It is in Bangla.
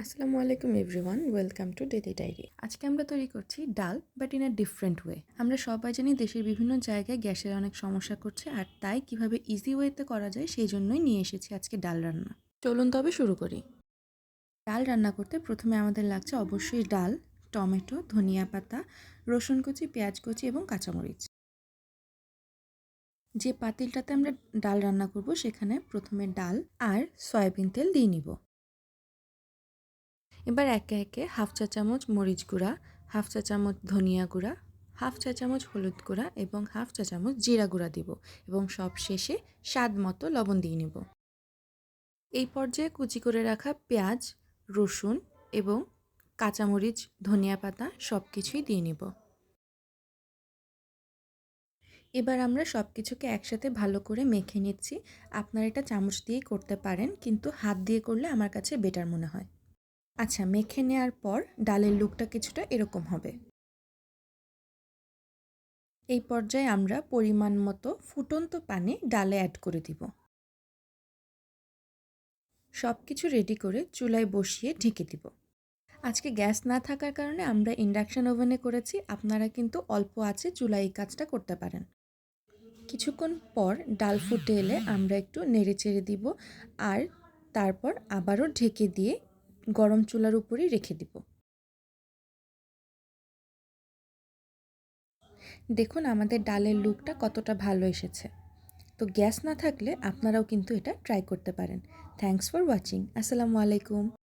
আসসালামু আলাইকুম everyone, welcome to daily diary. আজকে আমরা তৈরি করছি ডাল, but in a different way. আমরা সবাই জানি দেশের বিভিন্ন জায়গায় গ্যাসের অনেক সমস্যা করছে, আর তাই কিভাবে ইজি ওয়েতে করা যায় সেই জন্যই নিয়ে এসেছি আজকে ডাল রান্না। চলুন তবে শুরু করি। ডাল রান্না করতে প্রথমে আমাদের লাগছে অবশ্যই ডাল, টমেটো, ধনিয়া পাতা, রসুন কুচি, পেঁয়াজ কুচি এবং কাঁচামরিচ। যে পাতিলটাতে আমরা ডাল রান্না করব সেখানে প্রথমে ডাল আর সয়াবিন তেল দিয়ে নিব। এবার একে একে হাফ চা চামচ মরিচ গুঁড়া, হাফ চা চামচ ধনিয়া গুঁড়া, হাফ চা চামচ হলুদ গুঁড়া এবং হাফ চা চামচ জিরা গুঁড়া দিব এবং সব শেষে স্বাদ মতো লবণ দিয়ে নেব। এই পর্যায়ে কুচি করে রাখা পেঁয়াজ, রসুন এবং কাঁচামরিচ, ধনিয়া পাতা সব কিছুই দিয়ে নেব। এবার আমরা সব কিছুকে একসাথে ভালো করে মেখে নিচ্ছি। আপনারা এটা চামচ দিয়েই করতে পারেন, কিন্তু হাত দিয়ে করলে আমার কাছে বেটার মনে হয়। আচ্ছা, মেখে নেওয়ার পর ডালের লুকটা কিছুটা এরকম হবে। এই পর্যায়ে আমরা পরিমাণ মতো ফুটন্ত পানি ডালে অ্যাড করে দিব। সব কিছু রেডি করে চুলায় বসিয়ে ঢেকে দিব। আজকে গ্যাস না থাকার কারণে আমরা ইন্ডাকশন ওভেনে করেছি, আপনারা কিন্তু অল্প আঁচে চুলায় এই কাজটা করতে পারেন। কিছুক্ষণ পর ডাল ফুটে এলে আমরা একটু নেড়ে চেড়ে দিব, আর তারপর আবারও ঢেকে দিয়ে গরম চুলার উপরেই রেখে দিব। দেখুন আমাদের ডালের লুকটা কতটা ভালো এসেছে। তো গ্যাস না থাকলে আপনারাও কিন্তু এটা ট্রাই করতে পারেন। Thanks for watching. আসসালামু আলাইকুম।